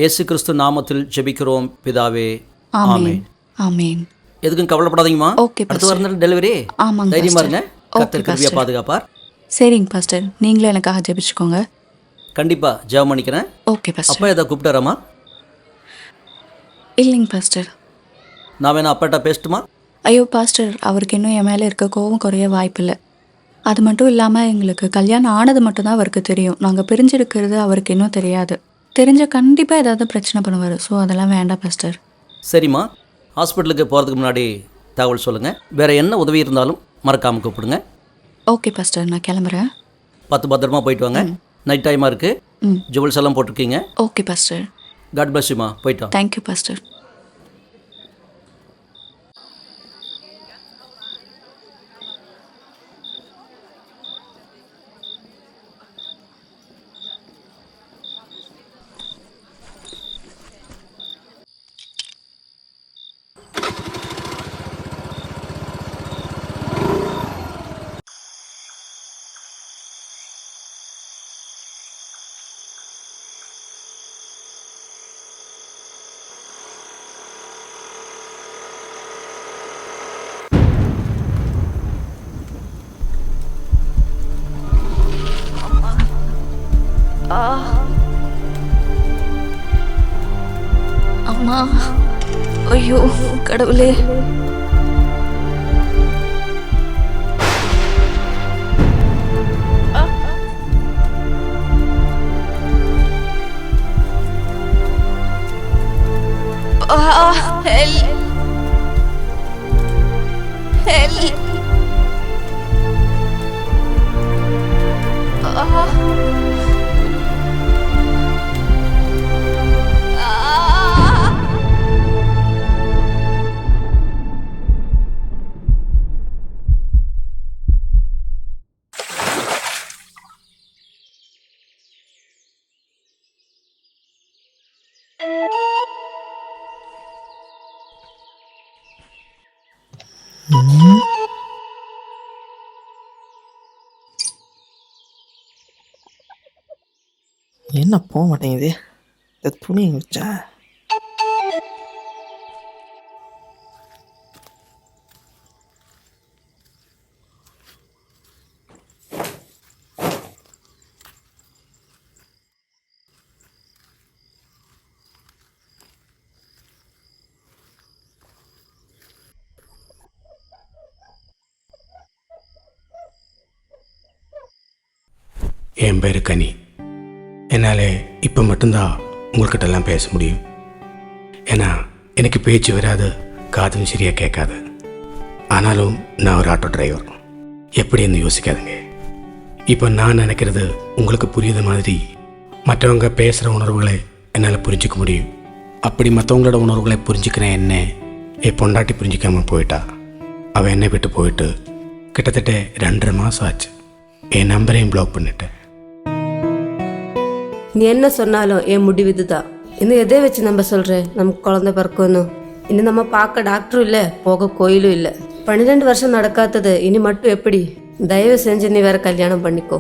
இயேசு கிறிஸ்து நாமத்தில் ஜெபிக்கிறோம் பிதாவே, ஆமென் ஆமென். ஆமென். எதுக்கும் கவலைப்படாதீங்கம்மா. ஓகே அடுத்து பாஸ்டர். வரணும் டெலிவரி. ஆமாங்க தைரியமா பாஸ்டர். இருங்க. ஓகே கர்த்தர் கிருபையா பாஸ்டர். பாதுகாப்பார். சரிங்க பாஸ்டர், நீங்களும் எனக்காக ஜெபிச்சுக்கோங்க. கண்டிப்பா ஜெபம் பண்ணிக்கிறேன். Okay pastor. அப்பா ஏதாவது கூப்பிட்டாராம்மா? இல்லைங்க பாஸ்டர். நான் வேணா அப்பாட்ட பேசட்டுமா? ஐயோ பாஸ்டர், அவருக்கு இன்னும் என் மேலே இருக்க கோவம் குறைய வாய்ப்பில்லை. அது மட்டும் இல்லாமல் எங்களுக்கு கல்யாணம் ஆனது மட்டும்தான் அவருக்கு தெரியும். நாங்கள் பிரிஞ்சிருக்கிறது அவருக்கு இன்னும் தெரியாது. தெரிஞ்ச கண்டிப்பாக ஏதாவது பிரச்சனை பண்ணுவார். ஸோ அதெல்லாம் வேண்டாம் பாஸ்டர். சரிம்மா, ஹாஸ்பிட்டலுக்கு போகிறதுக்கு முன்னாடி தகவல் சொல்லுங்கள். வேறு என்ன உதவி இருந்தாலும் மறக்காமல் கூப்பிடுங்க. ஓகே பாஸ்டர், நான் கிளம்புறேன். பத்திரமா போயிட்டு வாங்க. நைட் டைமாக இருக்குது. ஜுவல்ஸ் எல்லாம் போட்டிருக்கீங்க. Okay pastor. காட் பிளஸ் யூமா. போயிட்டு வாங்க. Thank you pastor. அம்மா, ஐயோ கடவுளே. என்ன போக மாட்டேங்குது? இந்த துணி வச்சா என் பேர் கனி. என்னால் இப்போ மட்டும்தான் உங்கள்கிட்ட எல்லாம் பேச முடியும். ஏன்னா எனக்கு பேச்சு வராது, காதும் சரியாக கேட்காது. ஆனாலும் நான் ஒரு ஆட்டோ டிரைவர். எப்படின்னு யோசிக்காதுங்க. இப்போ நான் நினைக்கிறது உங்களுக்கு புரியுது மாதிரி மற்றவங்க பேசுகிற உணர்வுகளை என்னால் புரிஞ்சிக்க முடியும். அப்படி மற்றவங்களோட உணர்வுகளை புரிஞ்சுக்கிறேன். என்ன என் பொண்டாட்டி புரிஞ்சிக்காமல் போயிட்டா. அவள் என்னை விட்டு போயிட்டு கிட்டத்தட்ட 2.5 மாதம் ஆச்சு. என் நம்பரையும் பிளாக் பண்ணிட்டேன். நீ என்ன சொன்னாலும் என் முடிவு இதுதான். இன்னும் எதை வச்சு நம்ம சொல்கிறேன் நமக்கு குழந்தை பிறக்கணும்? இன்னும் நம்ம பார்க்க டாக்டரும் இல்லை, போக கோயிலும் இல்லை. 12 வருஷம் நடக்காதது இனி மட்டும் எப்படி? தயவு செஞ்சு நீ வேற கல்யாணம் பண்ணிக்கோ.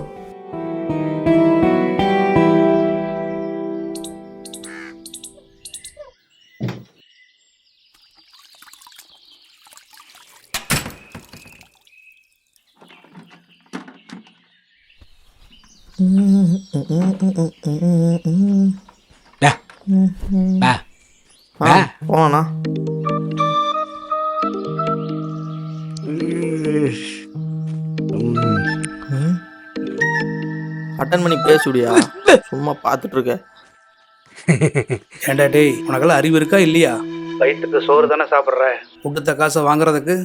போனா அட்டன் பண்ணி பேசுடியா? சும்மா பார்த்துட்டு இருக்க. ஏண்டா டேய், உனக்கெல்லாம் அறிவு இருக்கா இல்லையா? வயிற்றுக்கு சோறு தானே சாப்பிட்ற. கொடுத்த காசை வாங்குறதுக்கு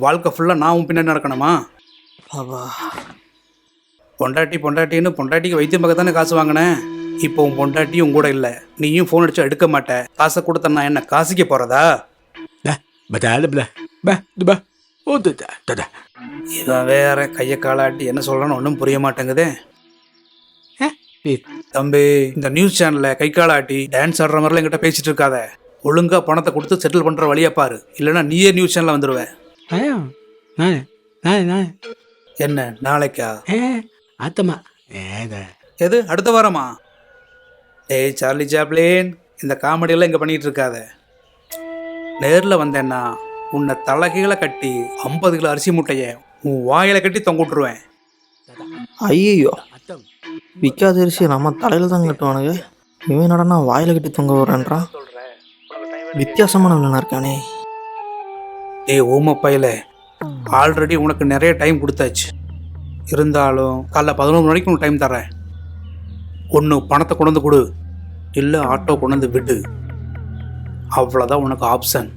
வாழ்க்கை ஃபுல்லாக நான் உன் பின்னாடி நடக்கணுமா? பாபா, பொண்டாட்டின்னு பொண்டாட்டிக்கு வைத்தியம் பார்க்க தானே காசு வாங்கினேன். இப்போ உன் பொண்டாட்டியும் கூட இல்லை, நீயும் ஃபோன் அடிச்சா எடுக்க மாட்டேன். காசை கொடுத்த நான் என்ன காசிக்க போகிறதா? இவன் வேற கையை காலாட்டி என்ன சொல்கிறான்னு ஒன்றும் புரிய மாட்டேங்குதே. தம்பி, இந்த நியூஸ் சேனலில் கை காலாட்டி டான்ஸ் ஆடுற மாதிரிலாம் என்கிட்ட பேசிட்டு இருக்காத. ஒழுங்காக பணத்தை கொடுத்து செட்டில் பண்ணுற வழியை பாரு. இல்லைன்னா நீயே நியூஸ் சேனலில் வந்துடுவேன். என்ன நாளைக்கா? ஆத்தமா எது அடுத்த வாரமா? டேய் சார்லி சாப்ளின், இந்த காமெடியெல்லாம் இங்கே பண்ணிகிட்டு இருக்காத. நேரில் வந்தேன்னா உன்னை தலைகீழ கட்டி 50 கிலோ அரிசி மூட்டையை உன் வாயில கட்டி தொங்க விட்டுருவேன். ஐயோ, விற்காத அரிசி நம்ம தலையில் தான் கட்டுவானுங்க. இவன் என்னடா வாயில கட்டி தொங்க விடுறான்றான். வித்தியாசமான வில்லனா இருக்கானே. டேய் ஊமப்பையில, ஆல்ரெடி உனக்கு நிறைய டைம் கொடுத்தாச்சு. இருந்தாலும் காலைல 11 மணிக்கு உனக்கு டைம் தரேன். ஒன்று பணத்தை கொண்டு வந்து கொடு, இல்லை ஆட்டோ கொண்டு வந்து விடு. அவ்வளோதான் உனக்கு ஆப்ஷன்.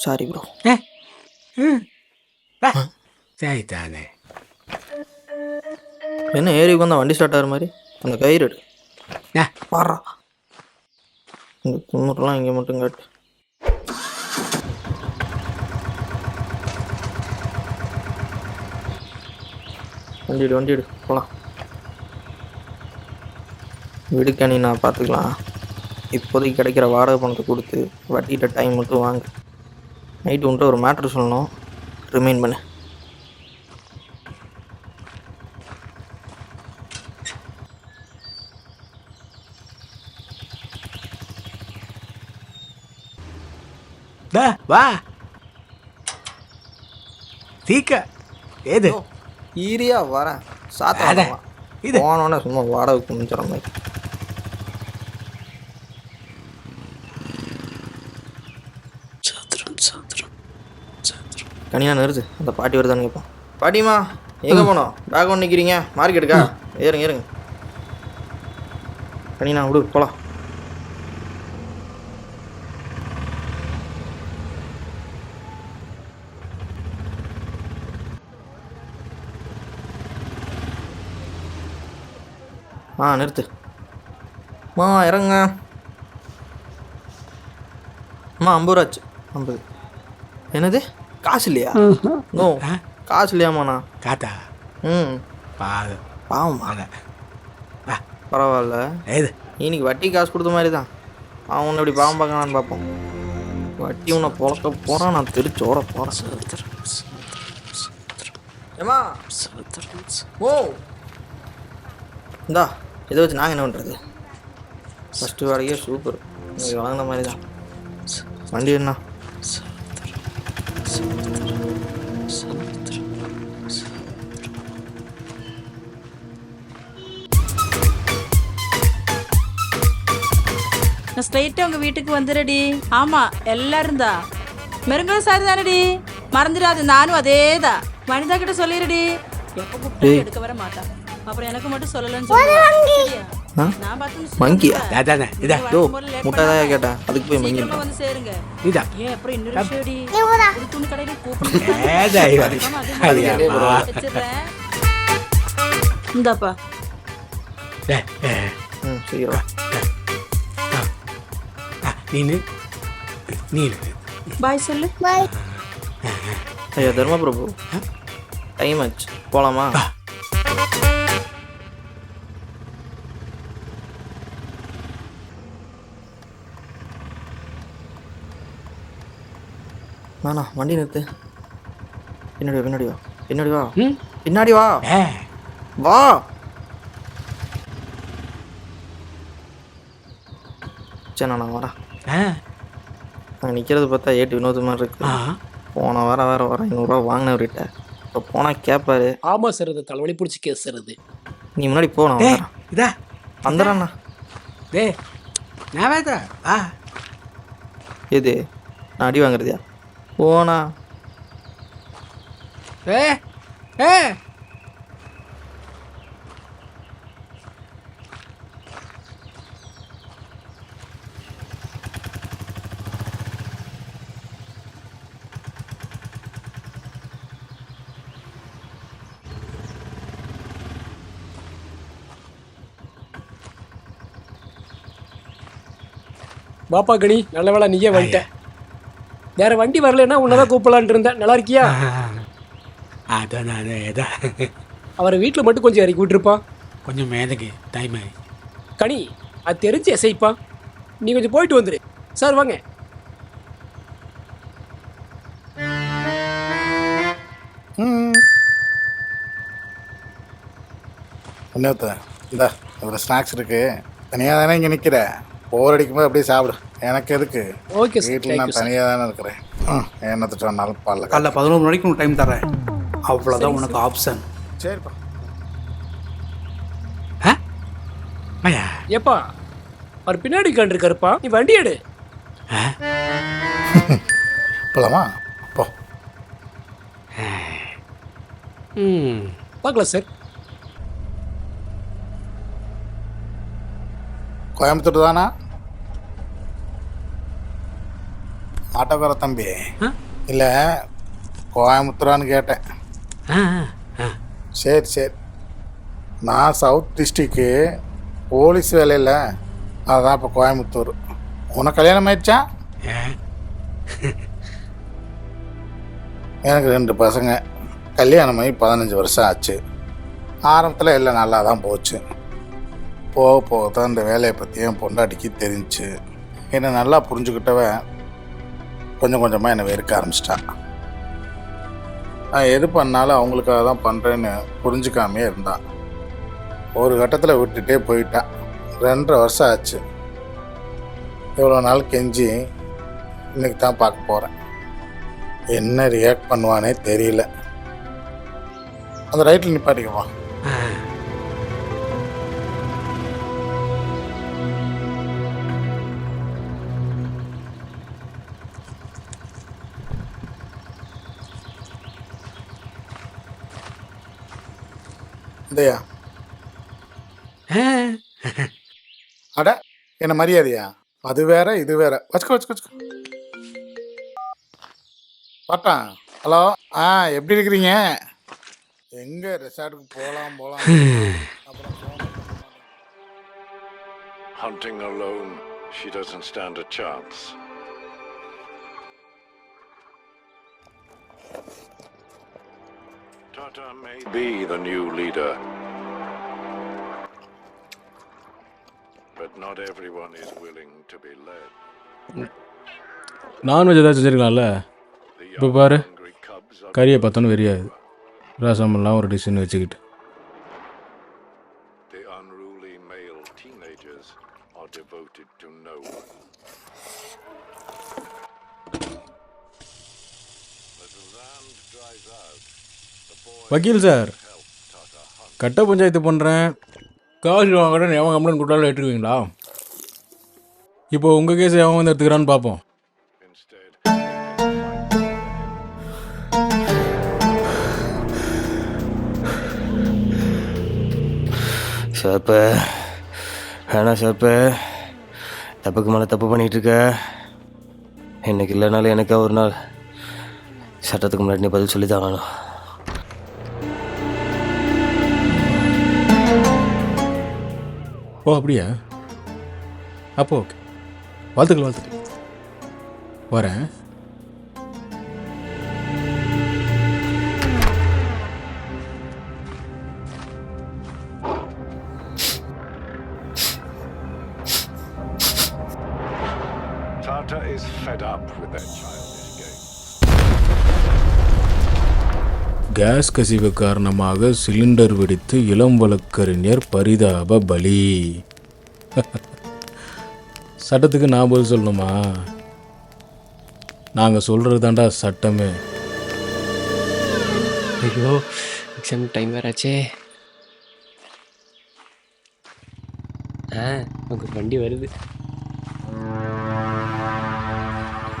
Sorry bro. சரி தானே. என்ன ஏறி உட்காந்தா வண்டி ஸ்டார்ட் ஆகிற மாதிரி? அந்த கயிறு எடு. பாடுறா, இந்த கும்பிட்டுலாம் இங்கே மட்டும் காட்டு. வண்டி எடு போகலாம். விடுக்கணி நான் பார்த்துக்கலாம். இப்போதைக்கு கிடைக்கிற வாடகை பணத்தை கொடுத்து வட்டிகிட்ட டைம் மட்டும் வாங்க. நைட்டு உன்ட்டு ஒரு மேட்ரு சொல்லணும், ரிமைண்ட் பண்ணு. வா சீக்க. ஏது ஈரியா வரேன். சாத்தா இது போனோன்னே சும்மா வாடகை குமிச்சிட மாதிரி. கனியா நிறுத்து, அந்த பாட்டி வருதான்னு கேட்போம். பாட்டிமா எங்கே போனோம்? பேக் ஒன்று நிற்கிறீங்க, மார்க்கெட்டுக்கா? ஏறுங்க. கனினா விடு போகலாம். நிறுத்து. இறங்குங்க. 50 ரூபா ஆச்சு. 50. என்னது காசு இல்லையா? நோ காசு இல்லையாமாண்ணா. காத்தா பாவமா? பரவாயில்ல. ஏது இன்னைக்கு வட்டி காசு கொடுத்த மாதிரி தான். அவன் உன்னை எப்படி பாவம் பார்க்கலான்னு பார்ப்போம். வட்டி உன்னை பொழக்க போகிறான், நான் திருச்சி ஓட போகிறேன். ஏமா ஓ இந்தா இதை வச்சு நாங்கள் என்ன பண்ணுறது? ஃபஸ்ட்டு வாடகையே சூப்பர், நீங்கள் வாங்கின மாதிரி தான். வண்டி என்ன ஸ்ட்ரைட்டா உங்க வீட்டுக்கு வந்துடுடி. ஆமா எல்லாரும் தான். மெருங்கல் சாரி தானடி, மறந்துடாது. நானும் அதே தான். வனிதா கிட்ட சொல்லிடுடி, எப்ப கூப்பிட்டு எடுக்க வர மாட்டா. அப்புறம் எனக்கு மட்டும் சொல்லலன்னு சொல்லுங்க. நான் பார்த்து மங்கியா? முட்டாயா கேட்டேன், அதுக்கு போய் மங்கி வந்து சேருங்க. ஏன் அப்புறம் இன்னொரு விஷயடி, துணி கடையில கூப்பிடுறேன். இந்தாப்பா. சீக்கிரம் நீனு பாய் சொல்லு. ஐயா தர்மபிரபு, டைம் ஆச்சு, போகலாமா? நானா வண்டி நிறுத்து. பின்னாடி வா. பின்னாடி வா. வா. சரி நான் வரேன். நான் நிற்கிறது பார்த்தா ஏட்டு வினோத மாதிரி இருக்கு. போன வேற 500 ரூபா வாங்கினவர்கிட்ட. இப்போ போனால் கேட்பாரு. ஆமாம் சார், அது தலைவலி பிடிச்சி கேஸ் சார். அது நீ முன்னாடி போகணும். இதா வந்துடுறேண்ணா. நான் வேதா எது நான் அடி வாங்குறதியா? போனா பாப்பா கணி, நல்ல வேலை நீயே வந்துட்ட. வேற வண்டி வரலன்னா உன்னதான் கூப்பிடலான் இருந்தேன். நல்லா இருக்கியா? அதான் அவரை வீட்டில் மட்டும் கொஞ்சம் இறக்கி விட்டுருப்பான். கொஞ்சம் மேதக்கு டைம். கனி அது தெரிஞ்சு எசைப்பான். நீ கொஞ்சம் போயிட்டு வந்துரு. சார் வாங்க. இன்னொருத்த இந்தா ஒரு ஸ்நாக்ஸ் இருக்கு. தனியாக தானே இங்கே நிற்கிற, போர் அடிக்கும்போது அப்படியே சாப்பிடு. எனக்கு எதுக்கு, ஓகே சார், வீட்டில் நான் தனியாக தானே இருக்கிறேன். என்ன திட்டாலும் பாடல. காலைல 11 மணிக்கு உனக்கு டைம் தரேன், அவ்வளோதான் உனக்கு ஆப்ஷன். சரிப்பா. பையா ஏப்பா அவர் பின்னாடி கண்டிருக்காருப்பா, நீ வண்டி எடு. போலாமா? போ. பார்க்கலாம் சார். கோயம்புத்தூர் தானா ஆட்டோக்கார தம்பி? இல்லை கோயம்புத்தூரான்னு கேட்டேன். சரி சரி, நான் சவுத் டிஸ்ட்ரிக்கு போலீஸ் வேலையில், அதுதான் இப்போ கோயம்புத்தூர். உனக்கு கல்யாணம் ஆயிடுச்சா? எனக்கு 2 பசங்க. கல்யாணமாகி 15 வருஷம் ஆச்சு. ஆரம்பத்தில் எல்லாம் நல்லா தான் போச்சு. போக போக தான் இந்த வேலையை பற்றி என் பொண்டாட்டிக்கு தெரிஞ்சிச்சு. என்னை நல்லா புரிஞ்சுக்கிட்டவன் கொஞ்சம் கொஞ்சமாக என்னை வெறுக்க ஆரம்பிச்சிட்டான். நான் எது பண்ணாலும் அவங்களுக்காக தான் பண்ணுறேன்னு புரிஞ்சுக்காமே இருந்தான். ஒரு கட்டத்தில் விட்டுட்டே போயிட்டான். 2.5 வருஷம் ஆச்சு. இவ்வளோ நாள் கெஞ்சி இன்னைக்கு தான் பார்க்க போகிறேன். என்ன ரியாக்ட் பண்ணுவானே தெரியல. அந்த ரைட்டில் நிப்பாட்டிக்குவா. இதையா? அட என்ன மரியாதையா? அது வேற இது வேற. வச்சுக்கோ வச்சுக்கோ வச்சுக்கோ. பாட்டான். ஹலோ, எப்படி இருக்கிறீங்க? எங்கே ரெசார்ட்டுக்கு போகலாம் அப்புறம் Hunting alone, she doesn't stand a chance. Tata may be the new leader, but not everyone is willing to be led. Non veg ஏதாச்சும் செஞ்சுருக்கலாம்ல. The இப்போ young பாரு, hungry cubs are கறியை பார்த்தோன்னு வெறியாது. ரசமெல்லாம் ஒரு டிஷ்ஷுன்னு வச்சுக்கிட்டு. the unruly male teenagers are devoted to no one. As the land dries out, the boy வக்கீல் sir, help Tata hunt. கட்ட பஞ்சாயத்து பண்ணுறேன், காசு வாங்குறேன்னு எவன் கம்ப்ளைண்ட் கொடுத்தாலும் எடுத்துக்குவீங்களா? இப்போ உங்கள் கேஸ் எவன் வந்து எடுத்துக்கிறான்னு பார்ப்போம். Instead, ஷார்ப்பு வேணா ஷார்ப்பு, தப்புக்கு மேலே தப்பு பண்ணிகிட்ருக்க. இன்னைக்கு இல்லைனாலும் எனக்கா ஒரு நாள் சட்டத்துக்கு முன்னாடி நீ பதில் சொல்லி தான் வேணும். ஓ அப்படியா? அப்போ ஓகே, வாழ்த்துக்கள். வரேன். Tata is fed up with their childish games. Gas கசிவு காரணமாக சிலிண்டர் வெடித்து இளம் வழக்கறிஞர் பரிதாப பலி. சட்டத்துக்கு நான் பதில் சொல்லணுமா? நாங்கள் சொல்கிறது தாண்டா சட்டமே. ஐயோ, எக்ஸாம் டைம் வேறாச்சே. உங்களுக்கு வண்டி வருது.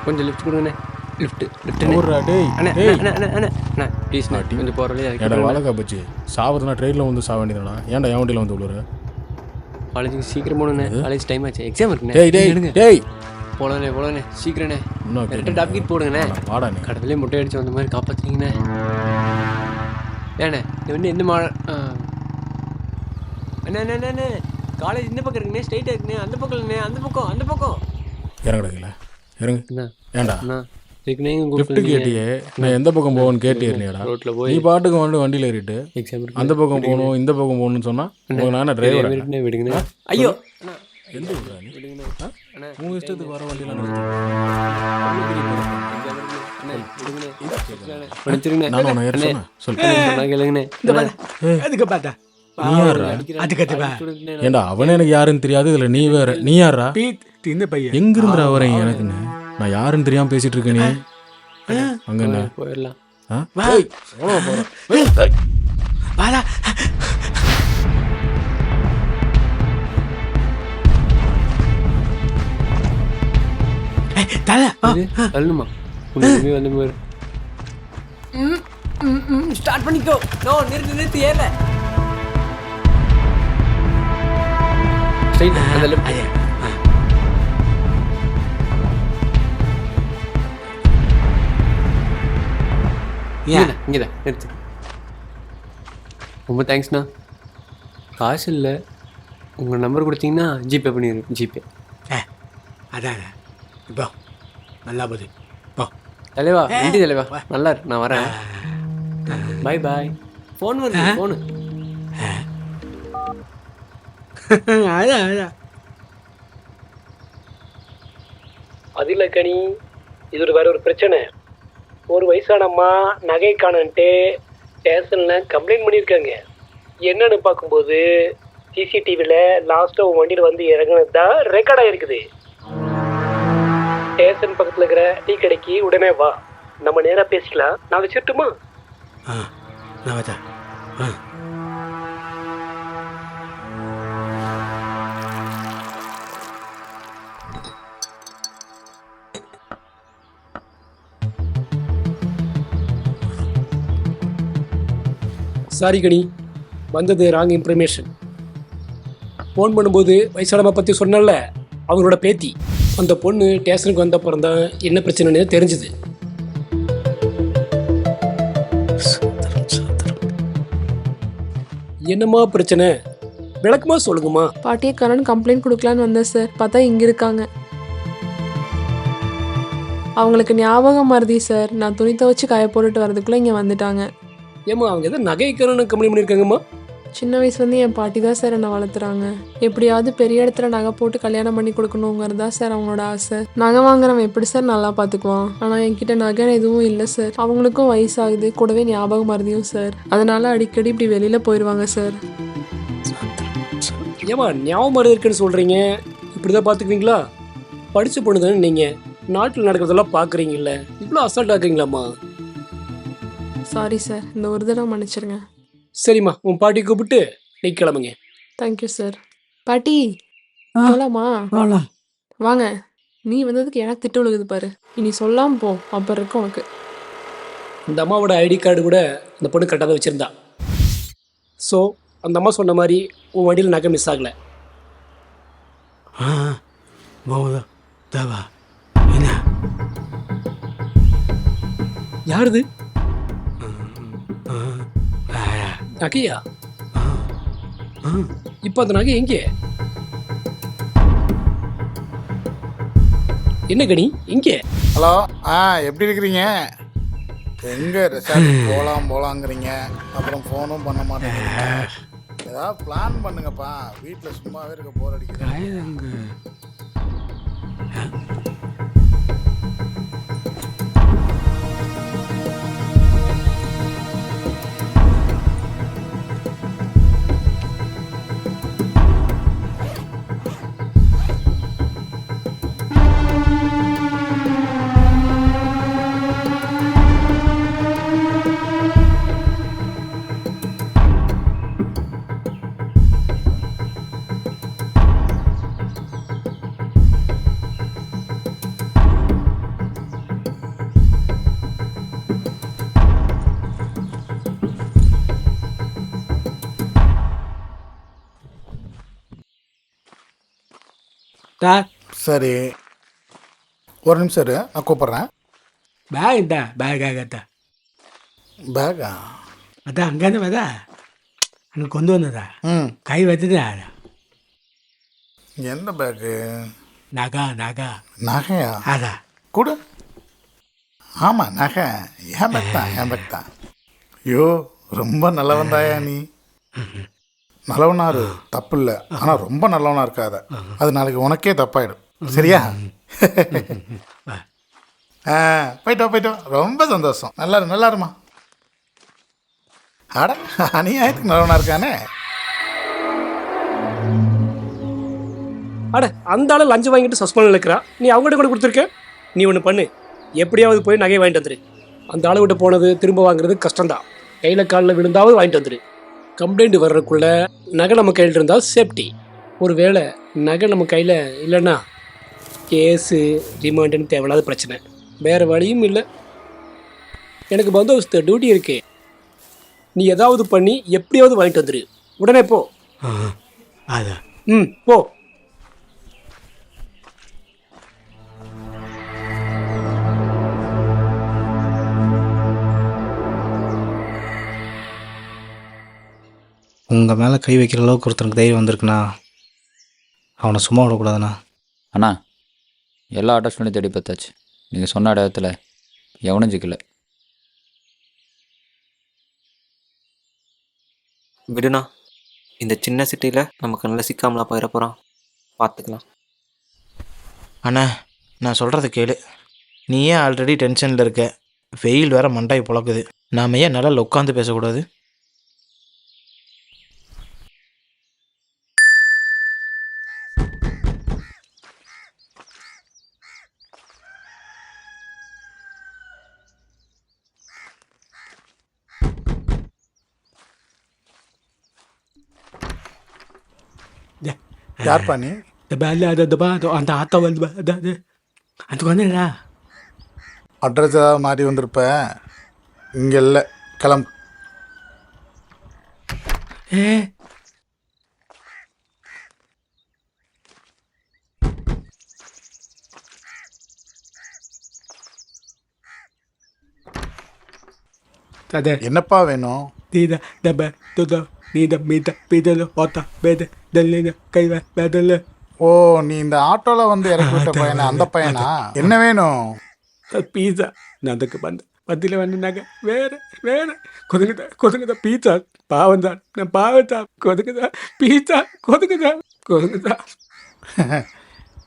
கொஞ்சம் லிஃப்ட் கொடுங்கண்ணே. லிஃப்ட் ப்ளீஸ் கொஞ்சம் போகிற ஏடா வாழக்கா பச்சு சாவதுனா ட்ரெயினில் வந்து சாவ வேண்டியதானா? ஏன்டா என் வண்டியில் வந்து விழுற? காலேஜுக்கு சீக்கிரம் போகணுண்ணே, காலேஜ் டைம் ஆச்சு, எக்ஸாம் இருக்குண்ணே. டேய் போகலண்ணே சீக்கிரண்ணே. கரெக்டாக டாப்கீட் போடுங்கண்ணே. வாடா, கடத்துலேயே முட்டை அடிச்சு வந்த மாதிரி காப்பாற்றுறீங்கண்ணே. ஏண்ணே இது வந்து எந்த அண்ணே காலேஜ் இந்த பக்கம் இருக்குண்ணே, ஸ்ட்ரைட்டாக இருக்குண்ணே. அந்த பக்கம் இல்லைண்ணே, அந்த பக்கம் இறங்கடா இறங்கு. ஏன்டா இருக்குண்ணே லிஃப்ட் கேட்டியே, நான் எந்த பக்கம் போகணும்னு கேட்டிருந்தேடா. ரோட்டில் போய் நீ பாட்டுக்கு வந்து வண்டியில் ஏறிட்டு எக்ஸாம் அந்த பக்கம் போகணும் இந்த பக்கம் போகணும்னு சொன்னால் உங்களுக்கு நானே டிரைவர் விடுங்கண்ணே. ஐயோ எந்த ஊரா நீ? உங்கள் இஷ்டத்துக்கு வர வண்டியில் நான் உன்னை ஏற சொன்னேன். சொல்லு. கேளுங்கண்ணே. எதுக்கு பார்த்தா நீ யாரா? அதுக்கத்துவா ஏண்டா அவனே எனக்கு யாருன்னு தெரியாது, இதில் நீ வேற. நீ யாரா? இந்த பையன் எங்கிருந்துடா வரேன் எனக்குன்னு? நான் யாருன்னு தெரியாமல் பேசிட்டு இருக்கேன். நீ அங்கே என்ன போயிடலாம். ஆ? வாடா. தலை தள்ளுமா உனக்கு வந்து பாரு. ஸ்டார்ட் பண்ணிக்கோ. நோ நிறுத்தி ஏறல. ஸ்ட்ரைட் அந்த லெஃப்ட். இங்கேதான் நிறுத்து. ரொம்ப தேங்க்ஸ்ண்ணா. காசு இல்லை, உங்கள் நம்பர் கொடுத்தீங்கன்னா ஜிபே பண்ணிடு. ஜிபே அதான் இப்போ நல்லா போகுது. போ தலைவா. நன்றி தலைவா. நல்லா இருக்கு, நான் வரேன். பாய் பாய். ஃபோன் வருது. ஃபோனு அதான் அதான். அது இல்லை கனி, இது ஒரு வேற ஒரு பிரச்சனை. ஒரு வயசான அம்மா நகை காணன்ட்டு ஸ்டேஷனில் கம்ப்ளைண்ட் பண்ணியிருக்காங்க. என்னன்னு பார்க்கும்போது சிசிடிவியில் லாஸ்ட்டாக உன் வண்டியில் வந்து இறங்குனது தான் ரெக்கார்ட் ஆகிருக்குது. ஸ்டேஷன் பக்கத்தில் இருக்கிற டீ கடைக்கு உடனே வா, நம்ம நேராக பேசிக்கலாம். நான் வச்சிட்டுமா? நான் வச்சா. சாரி கனி, வந்தது ராங் இன்ஃபர்மேஷன். ஃபோன் பண்ணும்போது வயசானம்மா பற்றி சொன்னல, அவங்களோட பேத்தி. அந்த பொண்ணு ஸ்டேஷனுக்கு வந்த அப்புறம் தான் என்ன பிரச்சனைன்னு தெரிஞ்சுது. என்னம்மா பிரச்சனை, விளக்கமா சொல்லுங்கம்மா. பாட்டியை கரண் கம்ப்ளைண்ட் கொடுக்கலான்னு வந்தேன் சார். பார்த்தா இங்கே இருக்காங்க. அவங்களுக்கு ஞாபகம் மறதி சார். நான் துணி துவைச்சு காய போட்டுட்டு வரதுக்குள்ளே இங்கே வந்துட்டாங்க. ஏம்மா அவங்க எதாவது நகைக்கணும்னு கம்ப்ளைண்ட் பண்ணியிருக்காங்கம்மா? சின்ன வயசுலேருந்து என் பாட்டி தான் சார் என்னை வளர்த்துறாங்க. எப்படியாவது பெரிய இடத்துல நகை போட்டு கல்யாணம் பண்ணி கொடுக்கணுங்கிறது தான் சார் அவங்களோட ஆசை. நகை வாங்குறவன் எப்படி சார் நல்லா பார்த்துக்குவான்? ஆனால் என்கிட்ட நகை எதுவும் இல்லை சார். அவங்களுக்கும் வயசாகுது, கூடவே ஞாபகம் மறதியும் சார். அதனால அடிக்கடி இப்படி வெளியில் போயிடுவாங்க சார். ஏம்மா ஞாபகம் மறதி இருக்குன்னு சொல்கிறீங்க, இப்படி தான் பார்த்துக்குவீங்களா? படித்த பொண்ணு தானே நீங்கள், நாட்டில் நடக்கிறதெல்லாம் பார்க்குறீங்கல்ல, இவ்வளோ அசால்ட் ஆக்குறீங்களாம்மா? சாரி சார், இந்த ஒரு தடவை மன்னிச்சிருங்க. சரிம்மா, உன் பாட்டி கூப்பிட்டு நீ கிளம்புங்க. Thank you sir. பாட்டி போலாமா? வாங்க. நீ வந்ததுக்கு எனக்கு திட்டு விழுகுது பாரு. இனி சொல்லாமல் போ, அப்புறம் இருக்கும் உனக்கு. இந்த அம்மாவோட ஐடி கார்டு கூட அந்த பொண்ணு கரெக்டாக தான் வச்சுருந்தா. ஸோ அந்த அம்மா சொன்ன மாதிரி உன் வண்டியில் நகை மிஸ் ஆகலை. என்ன யாருது? நகையா? இப்போ அந்த நகை எங்கே? என்ன கனி எங்கே? ஹலோ. எப்படி இருக்கிறீங்க? எங்கே ரெசார்ட் போகலாங்கிறீங்க, அப்புறம் ஃபோனும் பண்ண மாட்டேங்கிறீங்க. ஏதாவது பிளான் பண்ணுங்கப்பா. வீட்டில் சும்மாவே இருக்க போர் அடிக்கிறேன். சரி, ஒரு நிமிஷம் இரு, நான் கூப்பிட்றேன். பேக் இந்தா. பேக் ஆகத்தா. பேக்கா? அதான் அங்கேருந்து வதா அங்கே கொண்டு வந்ததா. கை வச்சுதா. எந்த பேக்கு? நகா நகா. நகையா? அதான் கூட. ஆமாம், நகை என் பேக் தான், என் பேக் தான். ஐயோ, ரொம்ப நல்லவன் தாயா நீ. நல்லவனாரு தப்பு இல்லை, ஆனால் ரொம்ப நல்லவனா இருக்காத. அது நாளைக்கு உனக்கே தப்பாயிடும். சரியா? போயிட்டோம். ரொம்ப சந்தோஷம். நல்லாருமா. அட, அநியாயத்துக்கு நல்லவனா இருக்கானே. அட அந்த ஆளு லஞ்சம் வாங்கிட்டு சஸ்பெண்ட் இருக்கிறா, நீ அவங்ககிட்ட கூட கொடுத்துருக்க. நீ ஒன்று பண்ணு, எப்படியாவது போய் நகையை வாங்கிட்டு வந்துரு. அந்த ஆளு விட்டு போனது திரும்ப வாங்குறது கஷ்டம்தான். கையில் காலில் விழுந்தாவது வாங்கிட்டு வந்துரு. கம்ப்ளைண்ட் வர்றதுக்குள்ள நகை நம்ம கையில் இருந்தால் சேஃப்டி. ஒரு வேளை நகை நம்ம கையில் இல்லைன்னா கேஸு ரிமாண்டுன்னு தேவையில்லாத பிரச்சனை. வேறு வழியும் இல்லை. எனக்கு பந்தோபஸ்து டியூட்டி இருக்கு. நீ ஏதாவது பண்ணி எப்படியாவது வாங்கிட்டு வந்துரு. உடனே போ. அதான் போ. உங்கள் மேலே கை வைக்கிற அளவுக்கு ஒருத்தருக்கு தைரியம் வந்திருக்குண்ணா, அவனை சும்மா விடக்கூடாதுண்ணா. அண்ணா, எல்லா அட்ரஸ்லையும் தேடி பார்த்தாச்சு. நீங்கள் சொன்ன இடத்துல எவனும் சிக்கல. விடுண்ணா, இந்த சின்ன சிட்டியில் நமக்கு நல்ல சிக்காமலா போயிட போகிறான். பார்த்துக்கலாம். அண்ணா, நான் சொல்கிறத கேளு. நீ ஏன் ஆல்ரெடி டென்ஷனில் இருக்க? வெயில் வேற மண்டாய் புழக்குது. நாம் ஏன் நல்லா உட்காந்து பேசக்கூடாது? யார்ப்பா நீ? அந்த ஆத்தா வந்து அதுக்கு வந்துடா. அட்ரஸ் ஏதாவது மாறி வந்திருப்ப. இங்கே இல்லை, கிளம்பு. என்னப்பா வேணும்? ஓ, நீ இந்த ஆட்டோல வந்து இறக்கி விட்ட பையனா? அந்த பையனா? என்ன வேணும்? பீஸா. நான் அதுக்கு பத்தியில் வந்துனாங்க. வேற கொதுங்குதா பீஸா. பாவம் தான், நான் பாவத்தா. கொதுங்குதா பீஸா. கொதுங்குதா.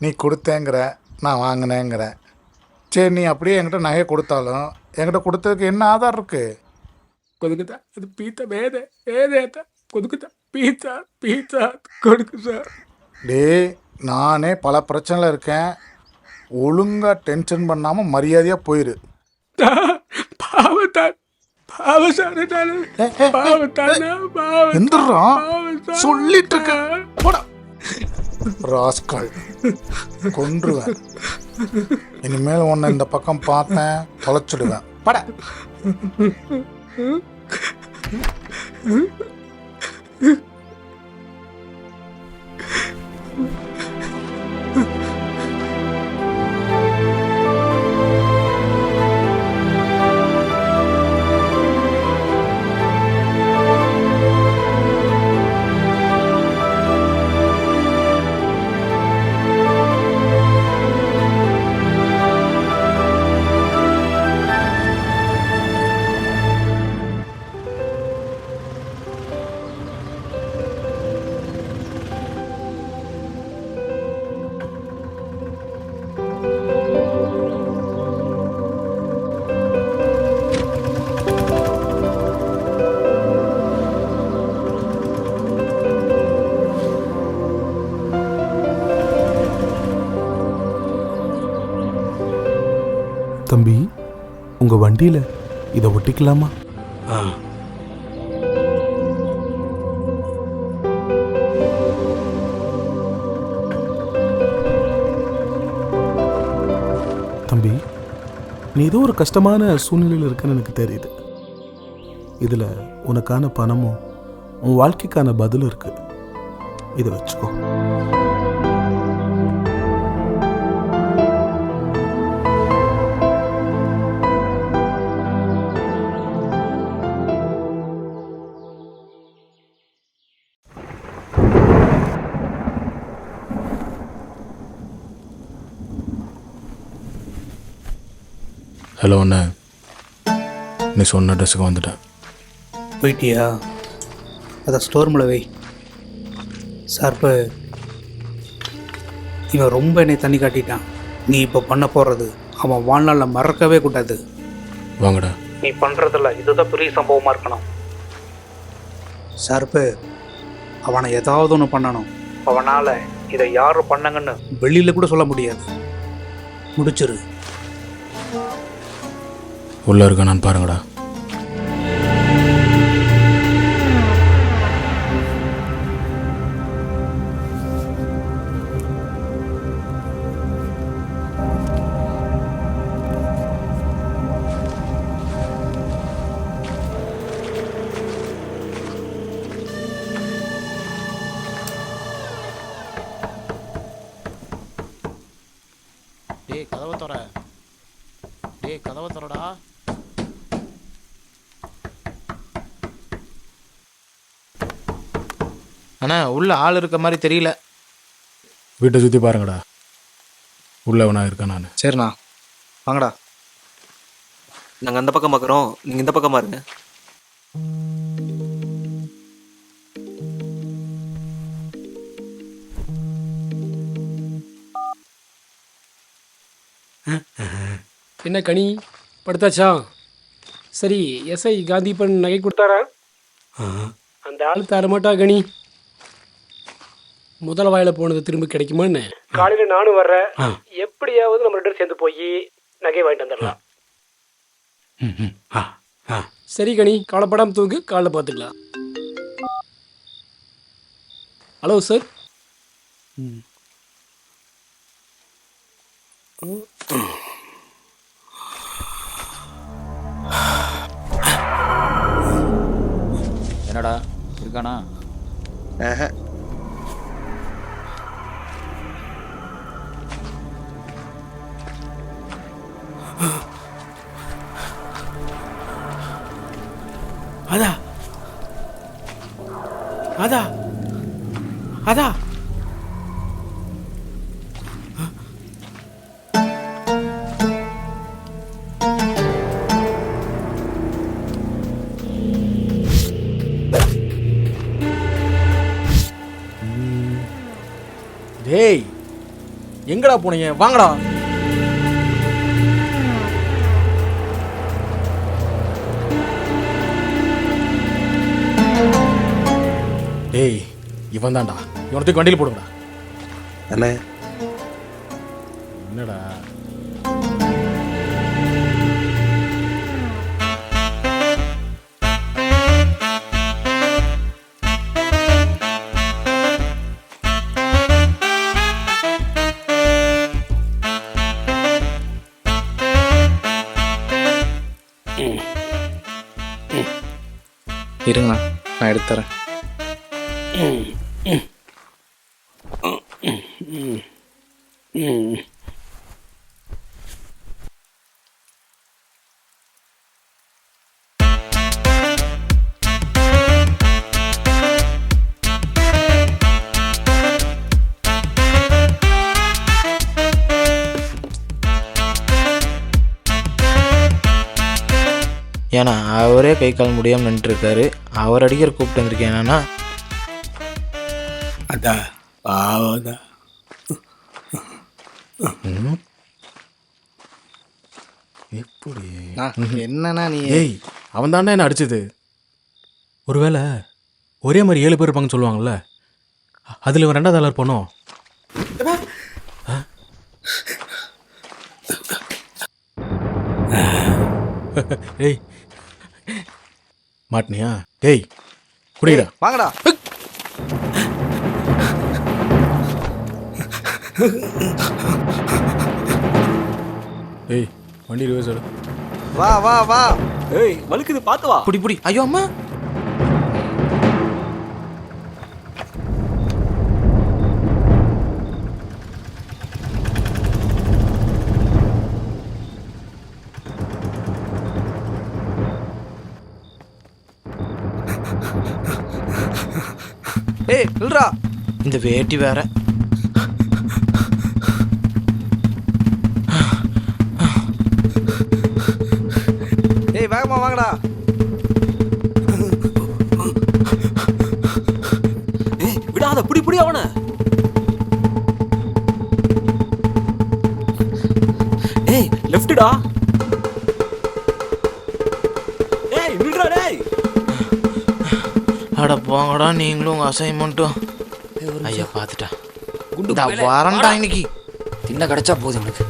நீ கொடுத்தேங்கிற, நான் வாங்கினேங்கிற. சரி, நீ அப்படியே என்கிட்ட நகையை கொடுத்தாலும் என்கிட்ட கொடுத்ததுக்கு என்ன ஆதாரம் இருக்கு? கொதுங்குதா அது பீஸா. வேதேத்தா கொதுக்குதா பீஸா கொடுக்குதா. டேய், நானே பல பிரச்சனையில் இருக்கேன். ஒழுங்காக டென்ஷன் பண்ணாமல் மரியாதையாக போயிரு. சொல்லிட்டு இருக்க ராஸ்கல், கொன்றுவேன். இனிமேல் உன்னை இந்த பக்கம் பார்த்தேன் தொலைச்சிடுவேன். பட. தம்பி, உங்கள் வண்டியில் இதை ஒட்டிக்கலாமா? தம்பி, நீ ஏதோ ஒரு கஷ்டமான சூழ்நிலையில் இருக்குன்னு எனக்கு தெரியுது. இதில் உனக்கான பணமும் உன் வாழ்க்கைக்கான பதிலும் இருக்கு. இதை வச்சுக்கோ. ஹலோ அண்ணா, நீ சொன்ன அட்ரஸுக்கு வந்துட்டேன். போயிட்டியா? அதை ஸ்டோர் மேலே வை. சார், இப்போ இவன் ரொம்ப என்னை தண்ணி காட்டிட்டான். நீ இப்போ பண்ண போகிறது அவன் வாழ்நாளில் மறக்கவே கூடாது. வாங்கடா. நீ பண்ணுறதில்ல இதுதான் பெரிய சம்பவமாக இருக்கணும். சார், இப்போ அவனை ஏதாவது ஒன்று பண்ணணும். அவனால் இதை யாரும் பண்ணாங்கன்னு வெளியில் கூட சொல்ல முடியாது. முடிச்சிரு. உள்ளே இருக்கானான்னு பாருங்கடா. டேய் கதவை தர. டேய் கதவை தரடா. அண்ணா உள்ள ஆள் இருக்க மாதிரி தெரியல. வீட்டை சுற்றி பாருங்கடா. உள்ளே வேணா இருக்கேன் நான். சரிண்ணா வாங்கடா. நாங்கள் அந்த பக்கம் பார்க்குறோம், நீங்கள் இந்த பக்கம் பாருங்க. என்ன கனி படுத்தாச்சா? சரி, எஸ்ஐ காந்திப்பன் நகை கொடுத்தாரா? அந்த ஆள் தரமாட்டா கனி. முதல் வாயில போனது திரும்ப கிடைக்குமான்னு காலையில் நானும் வர்றேன். எப்படியாவது நம்ம 2 பேரும் சேர்ந்து போய் நகை வாங்கிட்டு வந்துடலாம். சரி கனி, காலப்படாமல் தூங்கு, காலைல பார்த்துக்கலாம். Hello sir. என்னடா இருக்கானா? அதா அதா அதா டேய் எங்கடா போனீங்க? வாங்கடா. டேய் இவன் தான்டா. இவனத்துக்கு வண்டியில் போடுங்கடா. அண்ணே என்னடா? இருங்கண்ணா நான் எடுத்து தரேன். ஏன்னா அவரே கை கால் முடியாமல் நின்றுருக்காரு. அவர் அடிக்கிற கூப்பிட்டு வந்திருக்கேன். என்னன்னா அதான் பாவதா. எப்படி என்னன்னா நீ? ஏய் அவன் தாண்டா என்ன அடிச்சது. ஒருவேளை ஒரே மாதிரி 7 பேர் இருப்பாங்கன்னு சொல்லுவாங்கல்ல, அதில் இவன் 2வது ஆளர் போனோம். ஏய் மாட்டினியா? டேய் குடிடா. வாங்கடா. ஏய் வண்டி ரிவர்ஸ் எடு. வா வா வா. ஏய் வழுக்குது, பார்த்து வா. புடி புடி. ஐயோ அம்மா. ஏய் இல்லடா, இந்த வேட்டி வேற. ஏய் வேகமா வாங்கடா. ஏய் விடாத, புடி புடி அவனை. ஏய் லெஃப்ட்டா. ஏய் நில்றா டேய். அட போங்கடா நீங்களும் உங்கள் அசைன்மெண்ட்டும். ஐயா பார்த்துட்டா. குண்டு வரண்டா இன்னைக்கு தின்ன கிடைச்சா போதும் எனக்கு.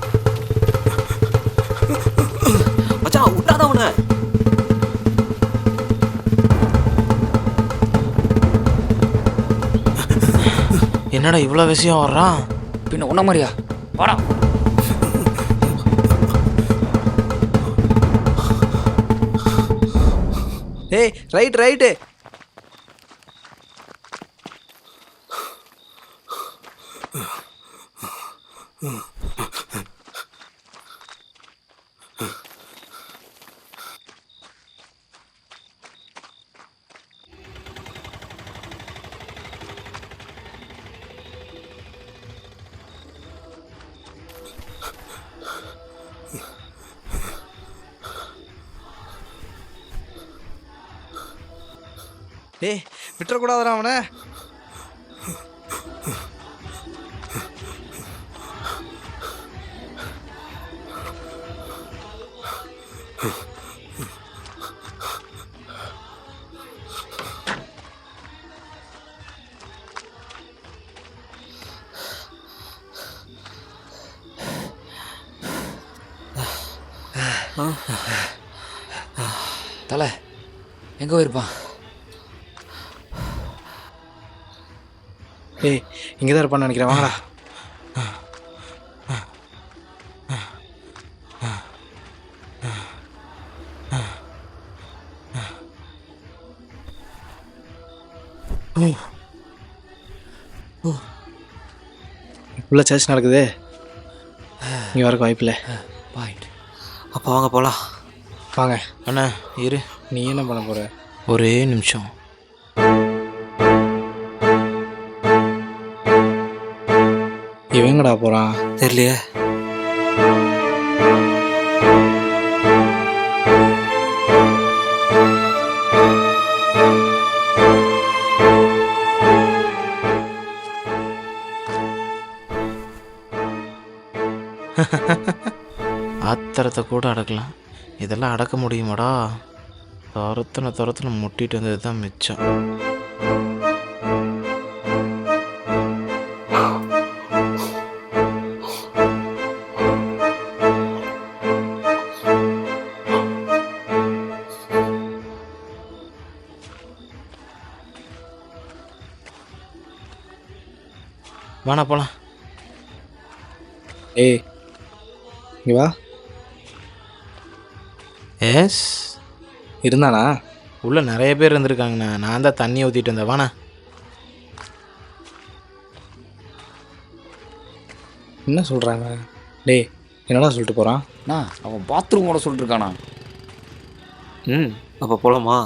மச்சான் விட்டாத அவனை. என்னடா இவ்வளோ விஷயம் வர்றான்? பின்ன உன்ன மாதிரியா? வாடா. ஏய் ரைட்டு டேய் விட்டுறக்கூடாதுடா அவனை. தலை எங்கே போயிருப்பான்? ஏய் இங்கே தான் இருப்பான்னு நினைக்கிறேன். வாங்கடா. இவ்வளோ சர்ச் நடக்குது. இங்கே வரக்கு வாய்ப்பில்லை. அப்போ வாங்க போகலாம். வாங்க. அண்ணா இரு, நீ என்ன பண்ண போகிற? ஒரே நிமிஷம். இவங்கடா போகிறான் தெரியலையே. ஆத்திரத்தை கூட அடக்கலாம், இதெல்லாம் அடக்க முடியுமாடா? துரத்துன முட்டிட்டு வந்தது தான் மிச்சம். வாண்ணா போலாம். ஏய் இங்கே வா. எஸ் இருந்தானா? உள்ளே நிறைய பேர் இருந்திருக்காங்கண்ணா. நான் தான் தண்ணி ஊற்றிட்டு வந்தேன். வாண்ணா. என்ன சொல்கிறாங்க? டேய் என்னடா சொல்லிட்டு போகிறான்? அவன் பாத்ரூமோட சொல்லிட்டு இருக்கானா? அப்போ போகலாமா?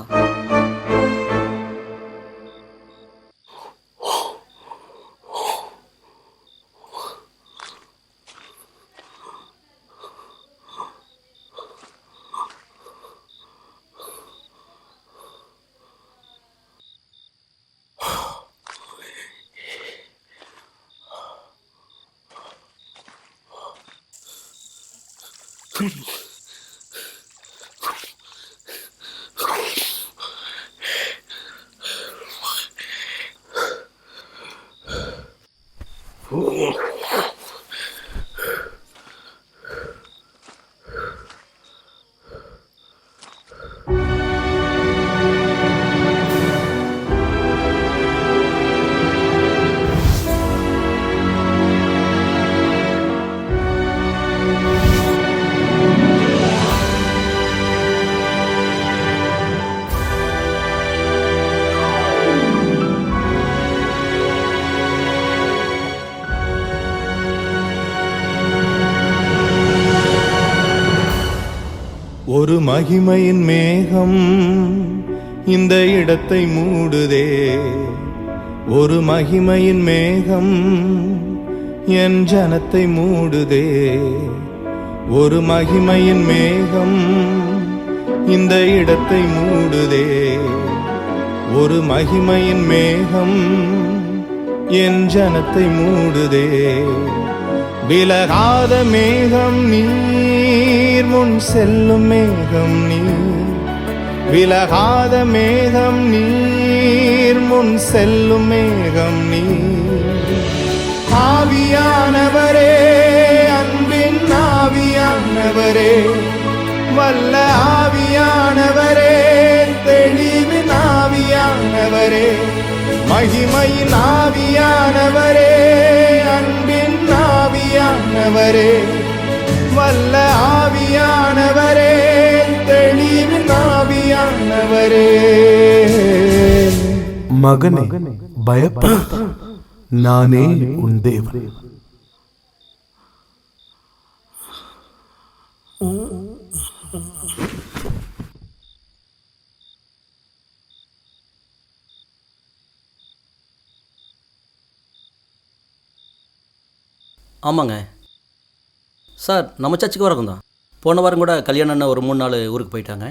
ஒரு மகிமையின் மேகம் இந்த இடத்தை மூடுதே. ஒரு மகிமையின் மேகம் என் ஜனத்தை மூடுதே. ஒரு மகிமையின் மேகம் இந்த இடத்தை மூடுதே. ஒரு மகிமையின் மேகம் என் ஜனத்தை மூடுதே. விலகாத மேகம் நீர், முன் செல்லும் மேகம் நீர். விலகாத மேகம் நீர், முன் செல்லும் மேகம் நீர். ஆவியானவரே அன்பின் ஆவியானவரே வல்ல ஆவியானவரே தெளிவின் ஆவியானவரே மகிமையின் ஆவியானவரே அன்பின் ஆவியானவரே வல்ல ஆவியானவரே தெளிவின் ஆவியானவரே. மகனே பயப்பட நானே உன் தேவன். ஆமாங்க சார், நம்ம சர்ச்சுக்கு வரக்கும் தான். போன வாரம் கூட கல்யாணம்னு ஒரு 3 நாள் ஊருக்கு போயிட்டாங்க.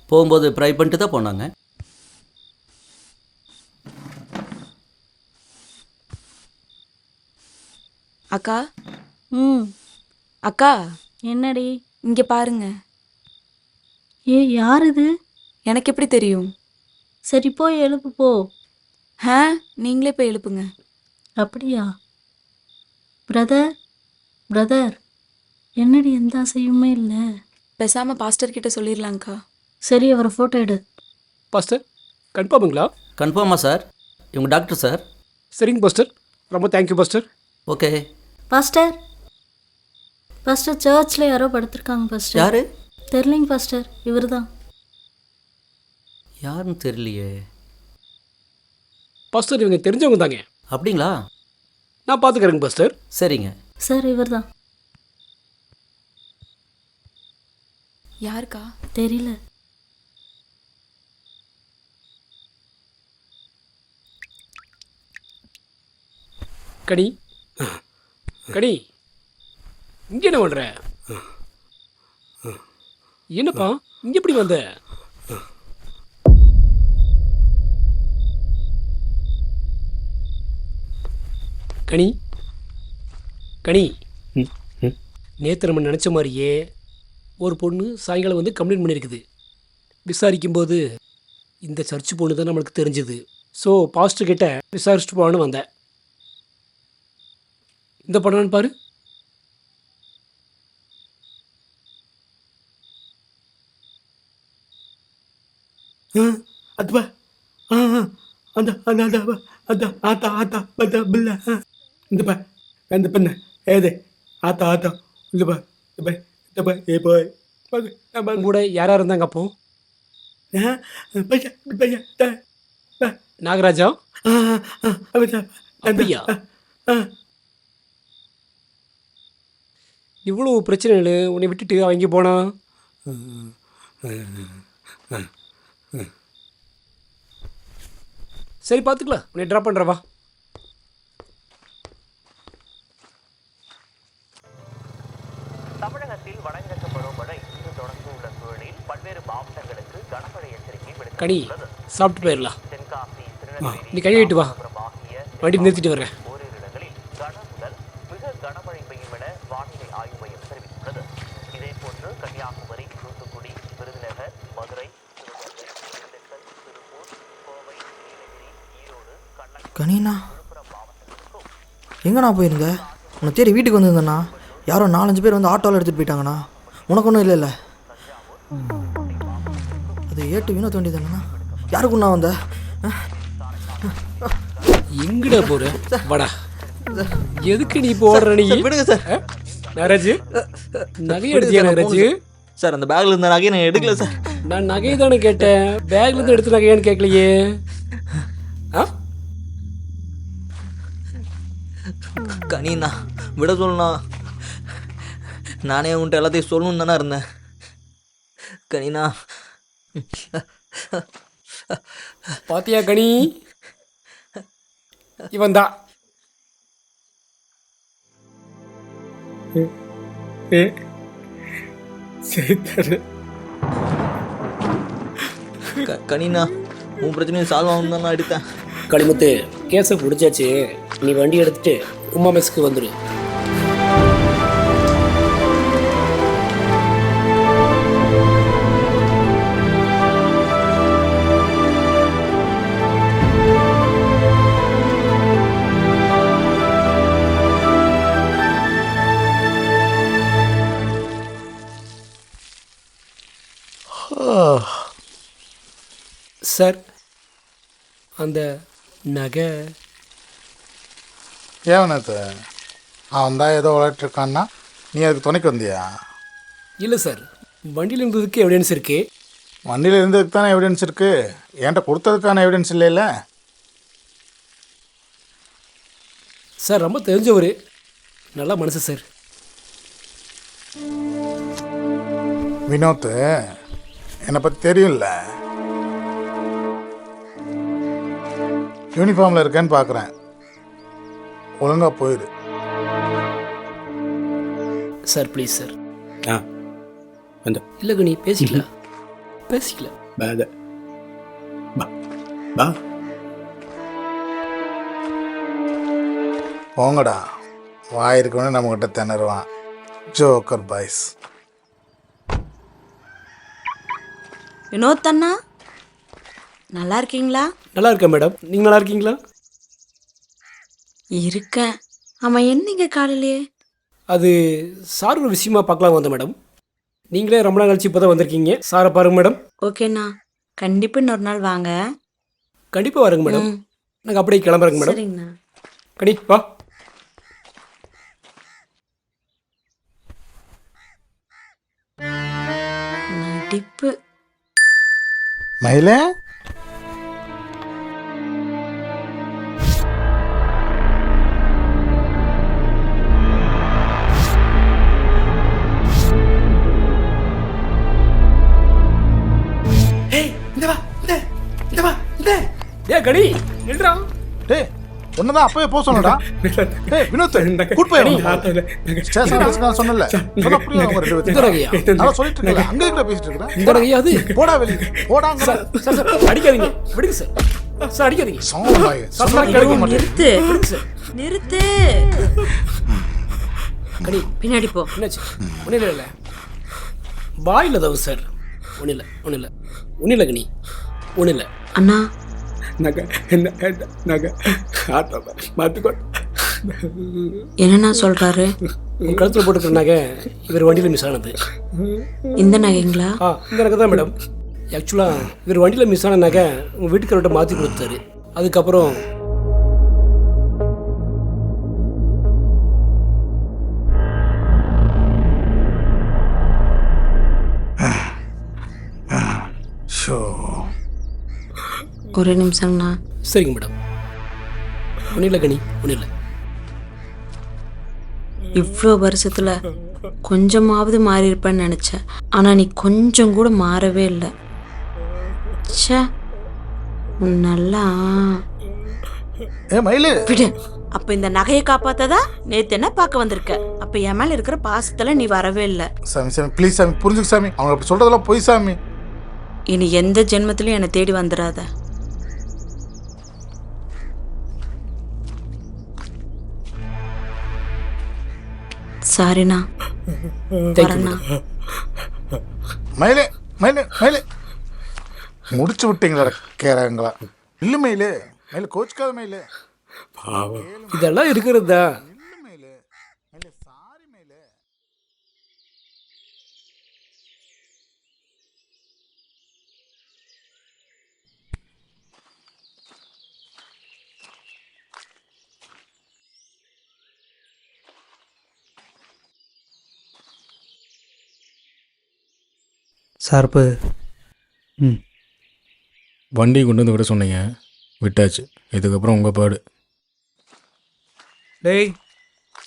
போகும்போது ப்ரை பண்ணிட்டு தான் போனாங்க. அக்கா அக்கா என்னடி இங்கே பாருங்க. யார் இது? எனக்கு எப்படி தெரியும்? சரி போய் எழுப்பு போ. நீங்களே போய் எழுப்புங்க. அப்படியா? பிரதர் பிரதர் என்னடி எந்த அசையுமே இல்லை. பேசாமல் பாஸ்டர் கிட்ட சொல்லிடலாங்க்கா. சரி, அவரை ஃபோட்டோ எடு. பாஸ்டர் கன்ஃபார்முங்களா? கன்ஃபார்மா சார்? இவங்க டாக்டர் சார். சரிங்க பாஸ்டர், ரொம்ப thank you pastor. Okay pastor pastor சர்ச்சில் யாரோ படுத்திருக்காங்க பாஸ்டர். யாரு? தெரியலைங்க பாஸ்டர், இவர் தான். யாருன்னு தெரியலையே. பாஸ்டர் இவங்க தெரிஞ்சவங்க தாங்க. அப்படிங்களா? நான் பார்த்துக்கிறேங்க பாஸ்டர். சரிங்க சார், இவர் தான். யாருக்கா? தெரியல. கனி கனி இங்கே என்ன பண்ணுற? என்னப்பா இங்கே எப்படி வந்த? கனி கனி நேற்று நம்ம நினச்ச மாதிரியே ஒரு பொண்ணு சாயங்காலம் வந்து கம்ப்ளைண்ட் பண்ணியிருக்குது. விசாரிக்கும்போது இந்த சர்ச் பொண்ணு தான் நம்மளுக்கு தெரிஞ்சுது. ஸோ பாஸ்டர் கிட்ட விசாரிச்சுட்டு போகலான்னு வந்தேன். இந்த படம் பாரு. அதுவா அந்த அந்த அந்த அந்த ஆத்தா ஆத்தா பத்த பில்ல இந்த பா அந்த பண்ண ஏதே ஆத்தா ஆத்தா இந்த பா இந்த பா ஏ போய் கூட யாரா இருந்தாங்க அப்போ? நாகராஜா? அப்படியா? இவ்வளோ பிரச்சனைகள் உன்னை விட்டுட்டு அவங்க போனா? சரி பார்த்துக்கலாம், உன்னை ட்ராப் பண்ணுறவா. தமிழகத்தில் வடகிழக்கு பருவமழை இன்று தொடங்கியுள்ள சூழலில் பல்வேறு மாவட்டங்களுக்கு கனமழை எச்சரிக்கை கனி விடுக்கப்பட்டுள்ளது. சாப்பிட்டு போயிடலாம். தென்காசி, நீ கழுவிட்டு வா, வண்டி நிறுத்திட்டு வரேன். ஓரிரு இடங்களில் கன முதல் மிக கனமழை பெய்யும் என வானிலை ஆய்வு மையம் தெரிவித்துள்ளது. இதேபோன்று கன்னியாகுமரி, தூத்துக்குடி, விருதுநகர், மதுரை, திண்டுக்கல், திருப்பூர், கோவை, நீலகிரி, ஈரோடு, கனினா எங்கண்ணா போயிருந்த? உன்னை தேடி வீட்டுக்கு வந்திருந்தேண்ணா. யாரோ 4-5 பேர் வந்து ஆட்டோவில் எடுத்துகிட்டு போயிட்டாங்கண்ணா. உனக்கு ஒன்றும் இல்லை? அது ஏட்டு வினோத் வண்டி தானேண்ணா. யாருக்குண்ணா வந்த? எங்கடா போற? வாடா. எதுக்கு நீ போடுற? நீ விடுங்க சார். நாகராஜ், நகை எடுத்தியா நாகராஜ்? சார், அந்த பேக்ல இருந்த நகையை நான் எடுக்கல சார். நான் நகை தானே கேட்டேன், பேக்ல இருந்து எடுத்து நகையான்னு கேட்கலையே. கனிண்ணா விட சொல்லணா. நானே உன்ட்ட எல்லாத்தையும் சொல்லணும்னு தானே இருந்தேன். கனிண்ணா பாத்தியா கனி, இவன் தான். கனிண்ணா உன் பிரச்சனையும் சால்வ் ஆகும் தான் நான் எடுத்தேன். களிமுத்து, கேஸை பிடிச்சாச்சு. நீ வண்டி எடுத்துட்டு உமா மெஸ்க்கு வந்துடு. சார் அந்த நகை ஏவனத்து அவன் தான் ஏதோ விளையாட்டுருக்கான்னா நீ அதுக்கு துணைக்கு வந்தியா? இல்லை சார், வண்டியில் இருந்ததுக்கு எவிடன்ஸ் இருக்கு. வண்டியில் இருந்ததுக்கு தானே எவிடன்ஸ் இருக்குது, என்கிட்ட கொடுத்ததுக்கான எவிடன்ஸ் இல்லைல்ல? சார் ரொம்ப தெரிஞ்சவர், நல்ல மனுஷன் சார். வினோத் என்னை பற்றி தெரியும்ல, யூனிஃபார்மில் இருக்கேன்னு பார்க்குறேன், ஒழுங்காக போயிடு. Sir please sir. வந்து இல்லை கணி பேசிக்கலாம் பேசிக்கலாம். போங்கடா, வாயிருக்கணும் நம்மக்கிட்ட திணறுவான் ஜோக்கர் பாய்ஸ். வினோத் அண்ணா நல்லா இருக்கீங்களா? நல்லா இருக்கேன் மேடம், நீங்கள் நல்லா இருக்கீங்களா? இருக்கேன். ஆமாம், என்னங்க காலையிலேயே? அது சார் ஒரு விஷயமா பார்க்கலாம் வந்தேன் மேடம். நீங்களே ரொம்ப நாள் கழிச்சு இப்போ தான் வந்திருக்கீங்க. சாரை பாருங்க மேடம். ஓகேண்ணா, கண்டிப்பாக இன்னொரு நாள் வாங்க. கண்டிப்பாக வரேங்க மேடம். நாங்கள் அப்படியே கிளம்புறேங்க மேடம். சரிங்கண்ணா. கனி வா. நடிப்பு. மயிலே கனி நில்றா. டேய் ஒன்னதான் அப்பவே போக சொன்னடா. டேய் வினோத் கூட் போய் ஸ்டேஷன் நான் சொன்னல. சொன்ன புரியல அவங்க ரெண்டு பேரும். நான் சொல்லிட்டு இருக்கல, அங்க இருக்கற பேசிட்டு இருக்கறேன். இந்த நகையா அது? போடா வெளிய போடாங்க. சார் அடிக்காதீங்க, விடுங்க சார். சார் அடிக்காதீங்க. சோமாய் சொன்னா கேட்க மாட்டேன். நிறுத்து விடுங்க சார். நிறுத்து. கனி பின்னாடி போ. என்னாச்சு? ஒன்றும் இல்லை, பாயில் தவிர சார். ஒன்றும் இல்லை ஒன்றும் இல்லை கனி, ஒன்றும் இல்லை. அண்ணா நகை என்ன நகை மாற்றிக்கோ. என்னண்ணா சொல்கிறாரு? உங்கள் கழுத்தில் போட்டுக்கிற நகை இவர் வண்டியில் மிஸ் ஆனது. இந்த நகைங்களா? இந்த நகை தான் மேடம். ஆக்சுவலாக இவர் வண்டியில் மிஸ் ஆன நகை உங்கள் வீட்டுக்காரர்கிட்ட மாற்றி கொடுத்தாரு. அதுக்கப்புறம் ஒரு நிமிஷம்ண்ணா. சரிங்க மேடம். ஒன்றும் இல்லை கனி, ஒன்றும் இல்லை. இவ்வளோ வருஷத்தில் கொஞ்சமாவது மாறி இருப்பேன்னு நினச்சேன். ஆனால் நீ கொஞ்சம் கூட மாறவே இல்லை. ச்சே, நல்லா விடு. அப்போ இந்த நகையை காப்பாத்ததா நேற்று என்ன பார்க்க வந்திருக்க? அப்போ என் மேலே இருக்கிற பாசத்தில் நீ வரவே இல்லை. சாமி சாமி ப்ளீஸ் சாமி புரிஞ்சுக்க சாமி, அவங்க அப்படி சொல்கிறதெல்லாம் போய் சாமி. இனி எந்த ஜென்மத்திலையும் என்னை தேடி வந்துடாத. சாரிண்ணா, வரண்ணா. மயிலே மயிலே மயிலே முடிச்சு விட்டீங்களா கேறாங்களா? இல்லை மயிலே மயிலே கோச்சுக்காத மயிலே. இதெல்லாம் இருக்கிறது தான். சார்ப்பு வண்டி கொண்டு வந்து விட சொன்னீங்க, விட்டாச்சு. இதுக்கப்புறம் உங்கள் பாடு. டேய்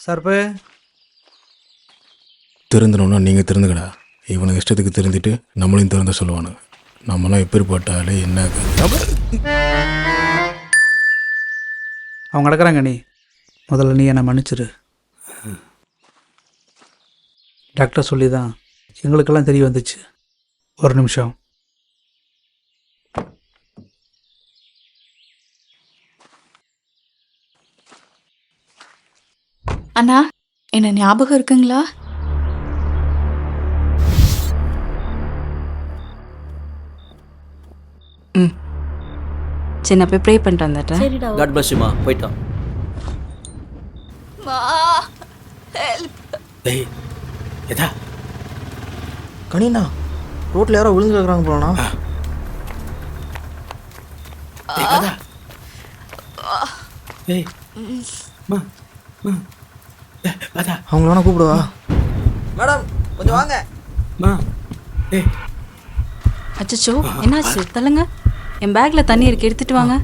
சார்ப்பு திருந்தணும்னா நீங்கள் திருந்துக்கடா. இவனுக்கு இஷ்டத்துக்கு திருந்திட்டு நம்மளையும் திறந்த சொல்லுவானுங்க. நம்மளாம் எப்பேற்பட்டாலே என்ன அவங்க நடக்கிறாங்க. நீ முதல்ல நீ என்னை மன்னிச்சிரு. டாக்டர் சொல்லி தான் எங்களுக்கெல்லாம் தெரிய வந்துச்சு. ஒரு நிமிஷம். அண்ணா, என்ன ஞாபகம் இருக்குங்களா? சின்ன போய் ப்ரே பண்ணிட்டு வந்துட்டேன். காட் பிளஸ் யூமா. போயிட்டான். டேய் எதா கனிண்ணா ரோட்டில் யாரோ விழுந்து கிடக்குறாங்க போலண்ணா. ஏய் மா மா ராதா அவங்கள வேணா கூப்பிடுவா? மேடம் கொஞ்சம் வாங்க. மா ஏய் அச்சச்சோ என்னாச்சு தள்ளுங்க. என் பேக்கில் தண்ணி இருக்கு, எடுத்துட்டு வாங்க.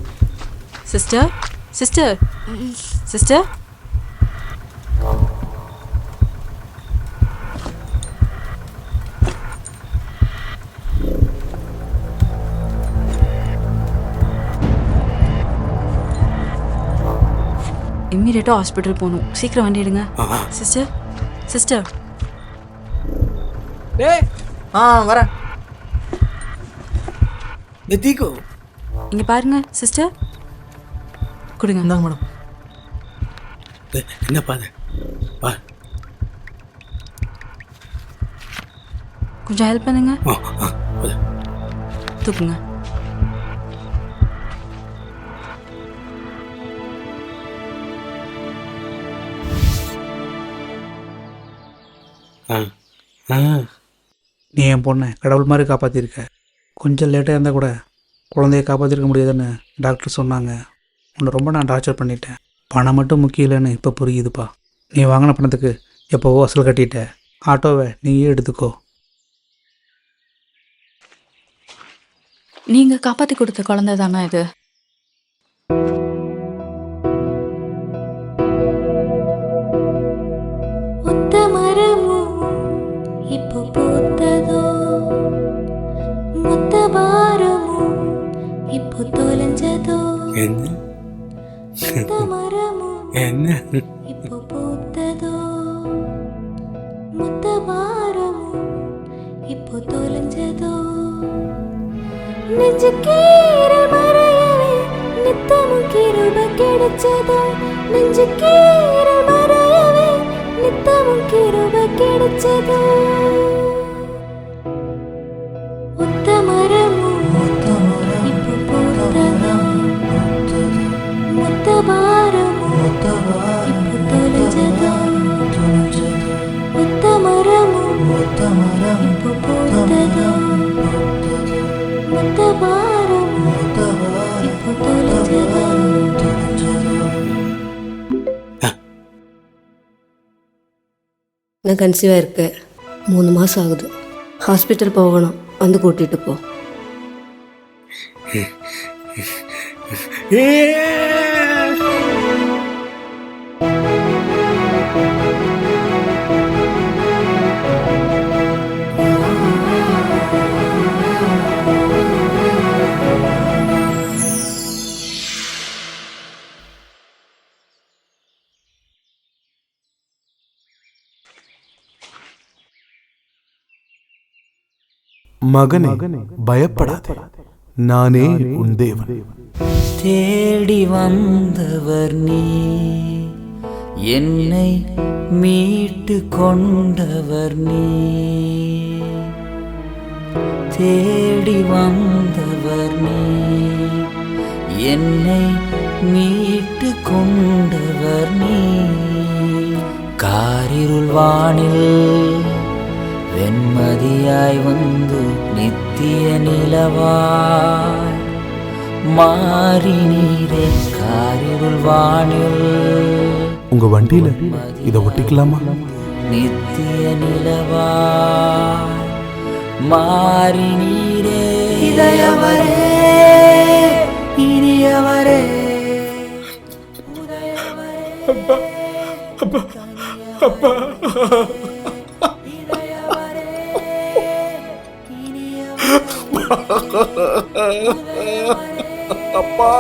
சிஸ்டர் சிஸ்டர் சிஸ்டர் இம்மீடியட்டாக ஹாஸ்பிட்டல் போகணும். சீக்கிரம் வண்டி எடுங்க. சிஸ்டர் சிஸ்டர் டேய் வரேன். தீக்கு இங்கே பாருங்க சிஸ்டர், கொடுங்க. இந்தாங்க மேடம். என்னப்பா அது? வா கொஞ்சம் ஹெல்ப் பண்ணுங்க. தூக்குங்க. நீ என் பொண்ணை கடவுள் மாதிரி காப்பாற்றிருக்க. கொஞ்சம் லேட்டாக இருந்தால் கூட குழந்தைய காப்பாற்றிருக்க முடியாதுன்னு டாக்டர் சொன்னாங்க. உன்னை ரொம்ப நான் டார்ச்சர் பண்ணிட்டேன். பணம் மட்டும் முக்கியம் இல்லைன்னு இப்போ புரியுதுப்பா. நீ வாங்கின பணத்துக்கு எப்போவோ அசல் கட்டிட்ட. ஆட்டோவை நீயே எடுத்துக்கோ. நீங்கள் காப்பாற்றி கொடுத்த குழந்தை தானே இது? இப்போ பூத்ததோ மொத்த வாரமும் இப்போ தொலைஞ்சதோ என்ன இப்போ பூத்ததோ மொத்த வாரமும் இப்போ தொலைஞ்சதோ நெஞ்சு கீரல் மறையவே நித்தமும் கிருபை கிடைச்சதோ நெஞ்சு கீரல் மறையவே நித்தமும் கிருபை கிடைச்சதோ ஒத்த மரமும் இப்போ பூத்ததோ மொத்த பாரமும் இப்போ தொலைஞ்சதோ ஒத்த மரமும் இப்போ பூத்ததோ மொத்த பாரமும் இப்போ தொலைஞ்சதோ. நான் கன்சீவாக இருக்கேன். 3 மாதம் ஆகுது. ஹாஸ்பிட்டல் போகணும், வந்து கூட்டிகிட்டு போ. மகனே பயப்படாதே, நானே உன் தேவன். தேடி வந்தவர் நீ, என்னை மீட்டு கொண்டவர் நீ. தேடி வந்தவர் நீ, என்னை மீட்டு கொண்டவர் நீ. காரிருள் வானில் வெண்மதியாய் வந்து நித்திய நிலவாய் மாறினீரே. காரிருள் வானில் உங்க வண்டியில இதை ஒட்டிக்கலாமா? நித்திய நிலவாய் மாறினீரே. இதயவரே இனியவரே. அப்பா அப்பா அப்பா அப்பா